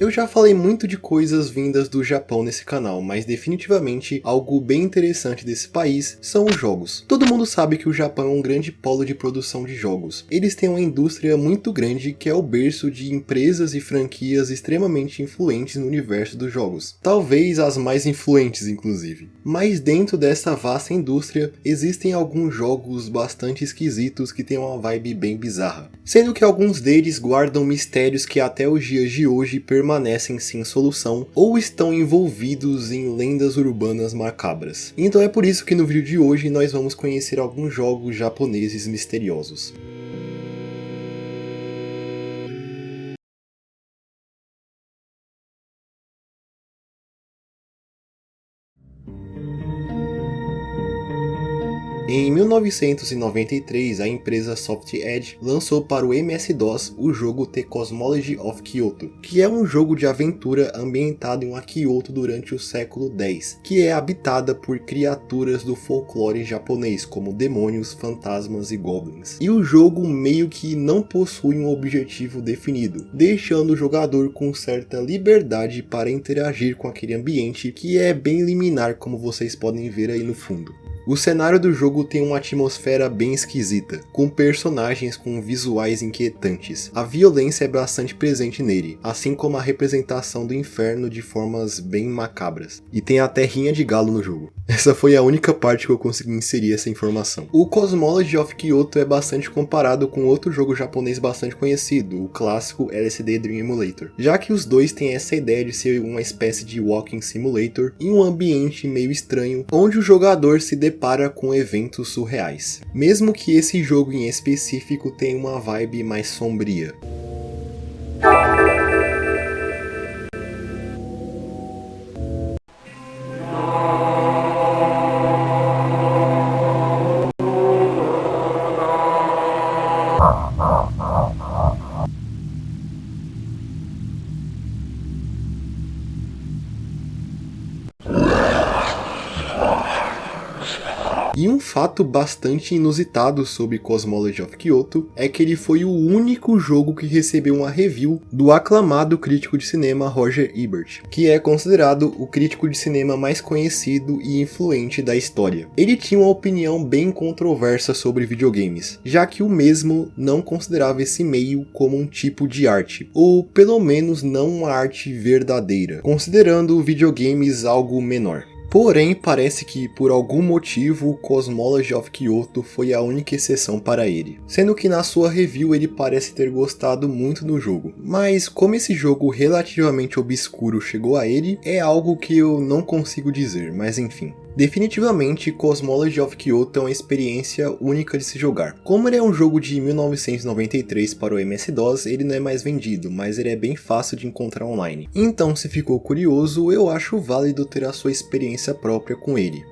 Eu já falei muito de coisas vindas do Japão nesse canal, mas definitivamente algo bem interessante desse país são os jogos. Todo mundo sabe que o Japão é um grande polo de produção de jogos. Eles têm uma indústria muito grande que é o berço de empresas e franquias extremamente influentes no universo dos jogos. Talvez as mais influentes, inclusive. Mas dentro dessa vasta indústria, existem alguns jogos bastante esquisitos que têm uma vibe bem bizarra. Sendo que alguns deles guardam mistérios que até os dias de hoje permanecem sem solução ou estão envolvidos em lendas urbanas macabras. Então é por isso que no vídeo de hoje nós vamos conhecer alguns jogos japoneses misteriosos. Em 1993, a empresa Soft Edge lançou para o MS-DOS o jogo The Cosmology of Kyoto, que é um jogo de aventura ambientado em uma Kyoto durante o século X, que é habitada por criaturas do folclore japonês, como demônios, fantasmas e goblins. E o jogo meio que não possui um objetivo definido, deixando o jogador com certa liberdade para interagir com aquele ambiente que é bem liminar, como vocês podem ver aí no fundo. O cenário do jogo tem uma atmosfera bem esquisita, com personagens com visuais inquietantes. A violência é bastante presente nele, assim como a representação do inferno de formas bem macabras. E tem até rinha de galo no jogo. Essa foi a única parte que eu consegui inserir essa informação. O Cosmology of Kyoto é bastante comparado com outro jogo japonês bastante conhecido, o clássico LSD Dream Emulator, já que os dois têm essa ideia de ser uma espécie de walking simulator em um ambiente meio estranho, onde o jogador se depara com eventos surreais. Mesmo que esse jogo em específico tenha uma vibe mais sombria. E um fato bastante inusitado sobre Cosmology of Kyoto é que ele foi o único jogo que recebeu uma review do aclamado crítico de cinema Roger Ebert, que é considerado o crítico de cinema mais conhecido e influente da história. Ele tinha uma opinião bem controversa sobre videogames, já que o mesmo não considerava esse meio como um tipo de arte, ou pelo menos não uma arte verdadeira, considerando videogames algo menor. Porém, parece que por algum motivo o Cosmology of Kyoto foi a única exceção para ele, sendo que na sua review ele parece ter gostado muito do jogo, mas como esse jogo relativamente obscuro chegou a ele, é algo que eu não consigo dizer, mas enfim. Definitivamente, Cosmology of Kyoto é uma experiência única de se jogar. Como ele é um jogo de 1993 para o MS-DOS, ele não é mais vendido, mas ele é bem fácil de encontrar online. Então, se ficou curioso, eu acho válido ter a sua experiência própria com ele.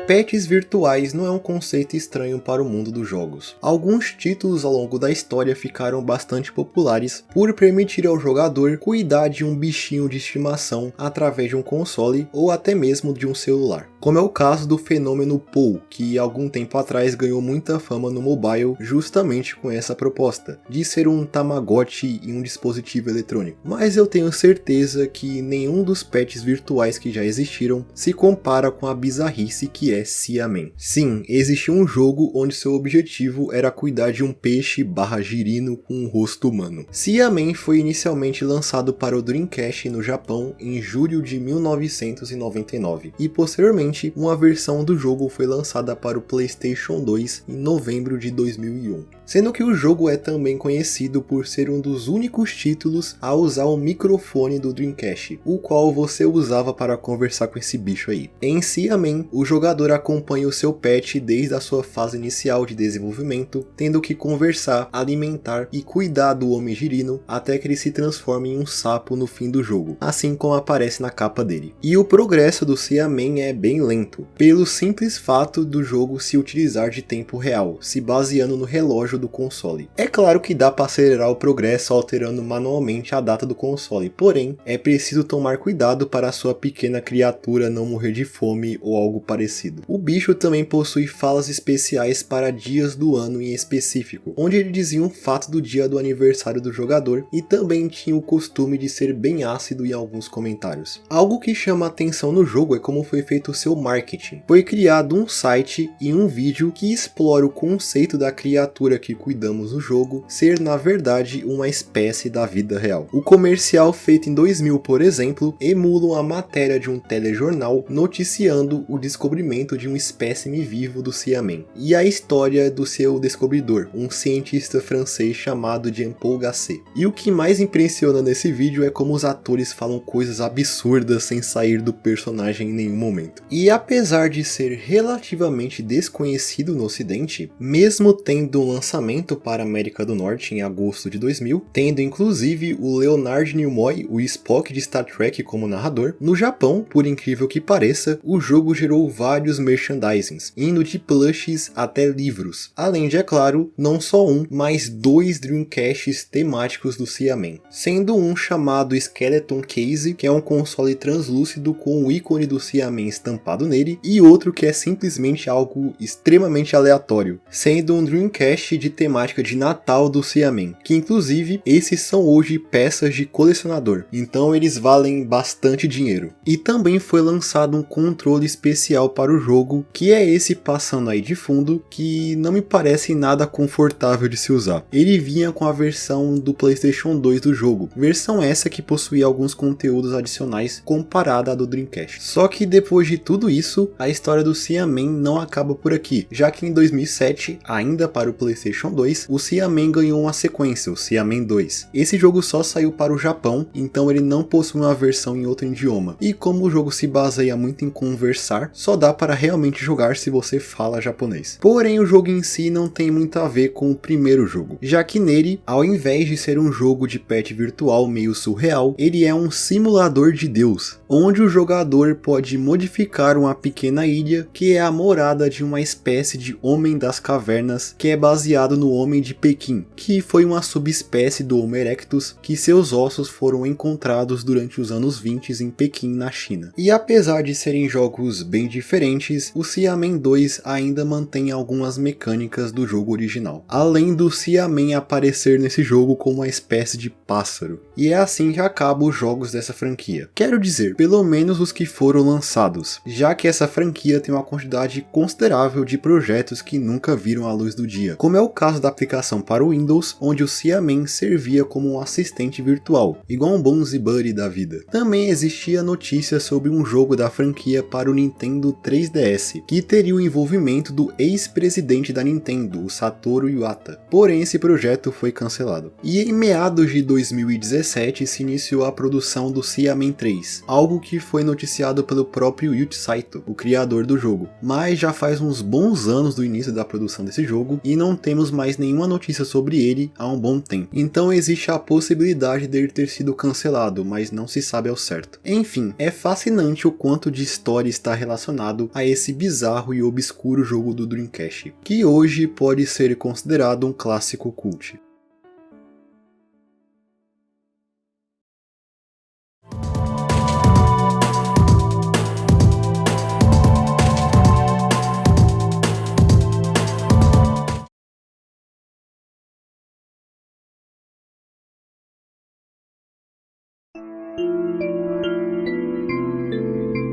Pets virtuais não é um conceito estranho para o mundo dos jogos. Alguns títulos ao longo da história ficaram bastante populares por permitir ao jogador cuidar de um bichinho de estimação através de um console ou até mesmo de um celular. Como é o caso do fenômeno Pou, que algum tempo atrás ganhou muita fama no mobile justamente com essa proposta, de ser um Tamagotchi em um dispositivo eletrônico. Mas eu tenho certeza que nenhum dos pets virtuais que já existiram se compara com a bizarrice que é Siamen. Sim, existiu um jogo onde seu objetivo era cuidar de um peixe/girino com um rosto humano. Siamen foi inicialmente lançado para o Dreamcast no Japão em julho de 1999 e posteriormente uma versão do jogo foi lançada para o PlayStation 2 em novembro de 2001. Sendo que o jogo é também conhecido por ser um dos únicos títulos a usar o microfone do Dreamcast, o qual você usava para conversar com esse bicho aí. Em Siamen, o jogador acompanha o seu pet desde a sua fase inicial de desenvolvimento, tendo que conversar, alimentar e cuidar do homem girino até que ele se transforme em um sapo no fim do jogo, assim como aparece na capa dele. E o progresso do Siamen é bem lento, pelo simples fato do jogo se utilizar de tempo real, se baseando no relógio estágio do console. É claro que dá para acelerar o progresso alterando manualmente a data do console, porém é preciso tomar cuidado para a sua pequena criatura não morrer de fome ou algo parecido. O bicho também possui falas especiais para dias do ano em específico, onde ele dizia um fato do dia do aniversário do jogador e também tinha o costume de ser bem ácido em alguns comentários. Algo que chama a atenção no jogo é como foi feito o seu marketing. Foi criado um site e um vídeo que explora o conceito da criatura que cuidamos no jogo ser na verdade uma espécie da vida real. O comercial feito em 2000, por exemplo, emula a matéria de um telejornal noticiando o descobrimento de um espécime vivo do Siamen e a história do seu descobridor, um cientista francês chamado Jean-Paul Gasset. E o que mais impressiona nesse vídeo é como os atores falam coisas absurdas sem sair do personagem em nenhum momento. E apesar de ser relativamente desconhecido no ocidente, mesmo tendo um lançamento para a América do Norte em agosto de 2000, tendo inclusive o Leonard Nimoy, o Spock de Star Trek, como narrador, no Japão, por incrível que pareça, o jogo gerou vários merchandisings, indo de plushes até livros, além de, é claro, não só um, mas 2 Dreamcasts temáticos do Siamen, sendo um chamado Skeleton Case, que é um console translúcido com o ícone do Siamen estampado nele, e outro que é simplesmente algo extremamente aleatório, sendo um Dreamcast de temática de Natal do Siamen, que inclusive esses são hoje peças de colecionador, então eles valem bastante dinheiro. E também foi lançado um controle especial para o jogo, que é esse passando aí de fundo, que não me parece nada confortável de se usar. Ele vinha com a versão do PlayStation 2 do jogo, versão essa que possuía alguns conteúdos adicionais comparada à do Dreamcast. Só que depois de tudo isso, a história do Siamen não acaba por aqui, já que em 2007, ainda para o PlayStation 2, o Siamen ganhou uma sequência, o Siamen 2. Esse jogo só saiu para o Japão, então ele não possui uma versão em outro idioma. E como o jogo se baseia muito em conversar, só dá para realmente jogar se você fala japonês. Porém, o jogo em si não tem muito a ver com o primeiro jogo, já que nele, ao invés de ser um jogo de pet virtual meio surreal, ele é um simulador de Deus, onde o jogador pode modificar uma pequena ilha que é a morada de uma espécie de Homem das Cavernas, que é baseado no Homem de Pequim, que foi uma subespécie do Homo erectus que seus ossos foram encontrados durante os anos 20 em Pequim, na China. E apesar de serem jogos bem diferentes, o Siamen 2 ainda mantém algumas mecânicas do jogo original, além do Siamen aparecer nesse jogo como uma espécie de pássaro. E é assim que acabam os jogos dessa franquia. Quero dizer, pelo menos os que foram lançados, já que essa franquia tem uma quantidade considerável de projetos que nunca viram a luz do dia, como é o caso da aplicação para o Windows, onde o Siamen servia como um assistente virtual, igual um Bonesy Buddy da vida. Também existia notícia sobre um jogo da franquia para o Nintendo 3DS, que teria o envolvimento do ex-presidente da Nintendo, o Satoru Iwata. Porém, esse projeto foi cancelado. E em meados de 2017 se iniciou a produção do Siamen 3, algo que foi noticiado pelo próprio Yuji Saito, o criador do jogo. Mas já faz uns bons anos do início da produção desse jogo e não temos mais nenhuma notícia sobre ele há um bom tempo. Então existe a possibilidade dele ter sido cancelado, mas não se sabe ao certo. Enfim, é fascinante o quanto de história está relacionado a esse bizarro e obscuro jogo do Dreamcast, que hoje pode ser considerado um clássico cult.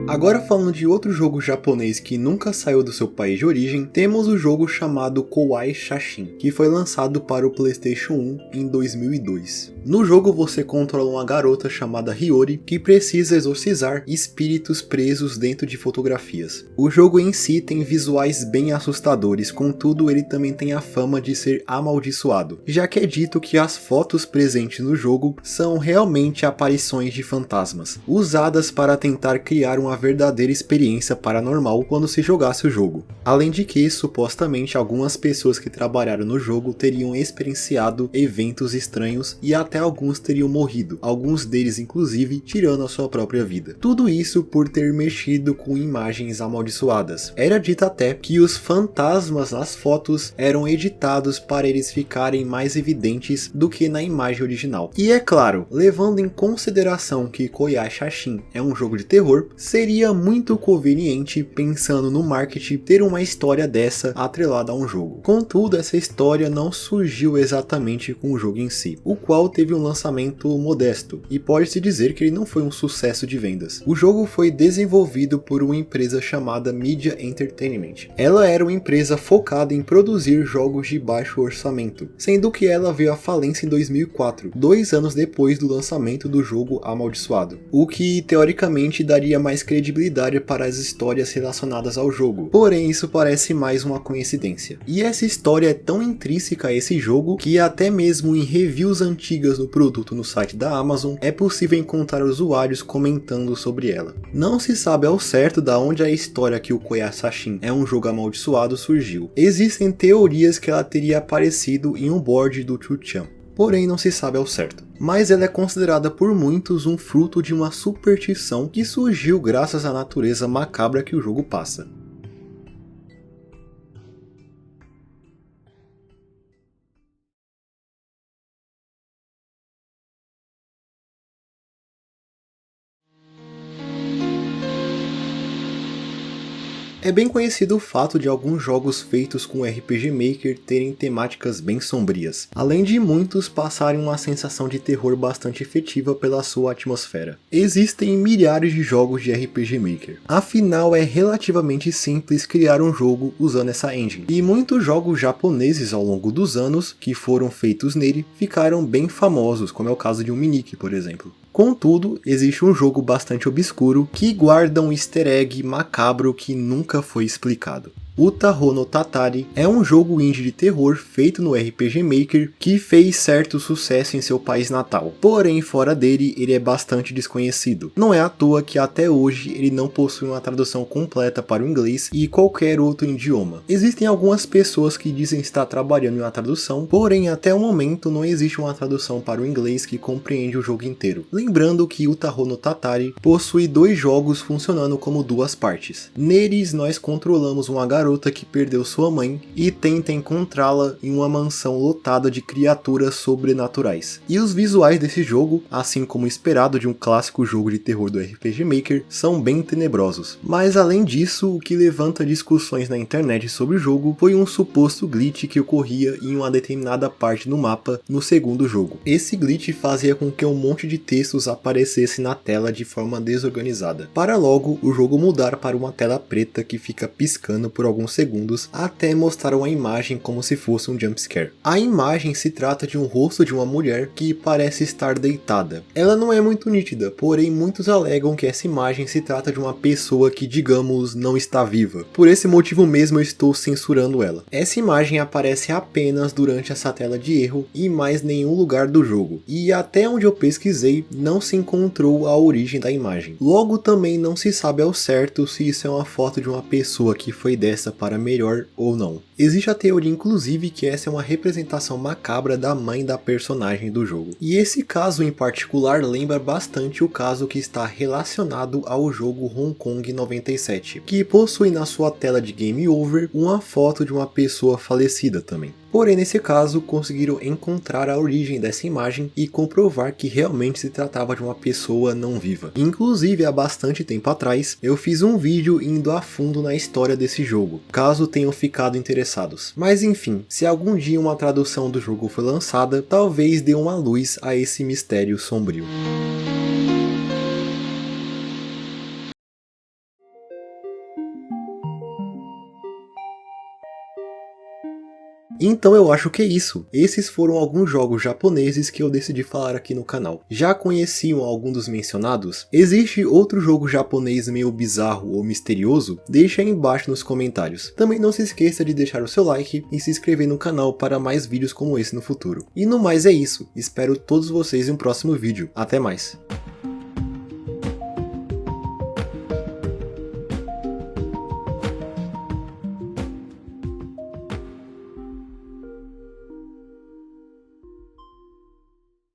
Agora falando de outro jogo japonês que nunca saiu do seu país de origem, temos o jogo chamado Kowai Shashin, que foi lançado para o PlayStation 1 em 2002. No jogo você controla uma garota chamada Hiyori que precisa exorcizar espíritos presos dentro de fotografias. O jogo em si tem visuais bem assustadores, contudo ele também tem a fama de ser amaldiçoado, já que é dito que as fotos presentes no jogo são realmente aparições de fantasmas, usadas para tentar criar uma verdadeira experiência paranormal quando se jogasse o jogo. Além de que, supostamente, algumas pessoas que trabalharam no jogo teriam experienciado eventos estranhos e até alguns teriam morrido, alguns deles inclusive tirando a sua própria vida. Tudo isso por ter mexido com imagens amaldiçoadas. Era dito até que os fantasmas nas fotos eram editados para eles ficarem mais evidentes do que na imagem original. E é claro, levando em consideração que Koyaaxarin é um jogo de terror, seria muito conveniente, pensando no marketing, ter uma história dessa atrelada a um jogo. Contudo, essa história não surgiu exatamente com o jogo em si, o qual teve um lançamento modesto, e pode-se dizer que ele não foi um sucesso de vendas. O jogo foi desenvolvido por uma empresa chamada Media Entertainment. Ela era uma empresa focada em produzir jogos de baixo orçamento, sendo que ela veio à falência em 2004, 2 anos depois do lançamento do jogo Amaldiçoado, o que teoricamente daria mais credibilidade para as histórias relacionadas ao jogo, porém isso parece mais uma coincidência. E essa história é tão intrínseca a esse jogo que até mesmo em reviews antigas do produto no site da Amazon é possível encontrar usuários comentando sobre ela. Não se sabe ao certo da onde a história que o Koyaaxarin é um jogo amaldiçoado surgiu. Existem teorias que ela teria aparecido em um board do 2chan, porém não se sabe ao certo. Mas ela é considerada por muitos um fruto de uma superstição que surgiu graças à natureza macabra que o jogo passa. É bem conhecido o fato de alguns jogos feitos com RPG Maker terem temáticas bem sombrias, além de muitos passarem uma sensação de terror bastante efetiva pela sua atmosfera. Existem milhares de jogos de RPG Maker, afinal é relativamente simples criar um jogo usando essa engine, e muitos jogos japoneses ao longo dos anos que foram feitos nele ficaram bem famosos, como é o caso de um Minique, por exemplo. Contudo, existe um jogo bastante obscuro que guarda um easter egg macabro que nunca foi explicado. Utaho no Tatari é um jogo indie de terror feito no RPG Maker que fez certo sucesso em seu país natal, porém fora dele ele é bastante desconhecido. Não é à toa que até hoje ele não possui uma tradução completa para o inglês e qualquer outro idioma. Existem algumas pessoas que dizem estar trabalhando em uma tradução, porém até o momento não existe uma tradução para o inglês que compreende o jogo inteiro. Lembrando que Utaho no Tatari possui 2 jogos funcionando como 2 partes. Neles nós controlamos uma garota que perdeu sua mãe e tenta encontrá-la em uma mansão lotada de criaturas sobrenaturais. E os visuais desse jogo, assim como esperado de um clássico jogo de terror do RPG Maker, são bem tenebrosos. Mas além disso, o que levanta discussões na internet sobre o jogo foi um suposto glitch que ocorria em uma determinada parte do mapa no segundo jogo. Esse glitch fazia com que um monte de textos aparecesse na tela de forma desorganizada, para logo o jogo mudar para uma tela preta que fica piscando por alguns segundos até mostrar uma imagem como se fosse um jumpscare. A imagem se trata de um rosto de uma mulher que parece estar deitada. Ela não é muito nítida, porém muitos alegam que essa imagem se trata de uma pessoa que, digamos, não está viva. Por esse motivo mesmo eu estou censurando ela. Essa imagem aparece apenas durante essa tela de erro e em mais nenhum lugar do jogo. E até onde eu pesquisei, não se encontrou a origem da imagem. Logo também não se sabe ao certo se isso é uma foto de uma pessoa que foi dessa para melhor ou não. Existe a teoria inclusive que essa é uma representação macabra da mãe da personagem do jogo. E esse caso em particular lembra bastante o caso que está relacionado ao jogo Hong Kong 97, que possui na sua tela de Game Over uma foto de uma pessoa falecida também. Porém, nesse caso, conseguiram encontrar a origem dessa imagem e comprovar que realmente se tratava de uma pessoa não viva. Inclusive, há bastante tempo atrás, eu fiz um vídeo indo a fundo na história desse jogo, caso tenham ficado interessados. Mas enfim, se algum dia uma tradução do jogo for lançada, talvez dê uma luz a esse mistério sombrio. Então eu acho que é isso. Esses foram alguns jogos japoneses que eu decidi falar aqui no canal. Já conheciam algum dos mencionados? Existe outro jogo japonês meio bizarro ou misterioso? Deixa aí embaixo nos comentários. Também não se esqueça de deixar o seu like e se inscrever no canal para mais vídeos como esse no futuro. E no mais é isso. Espero todos vocês em um próximo vídeo. Até mais!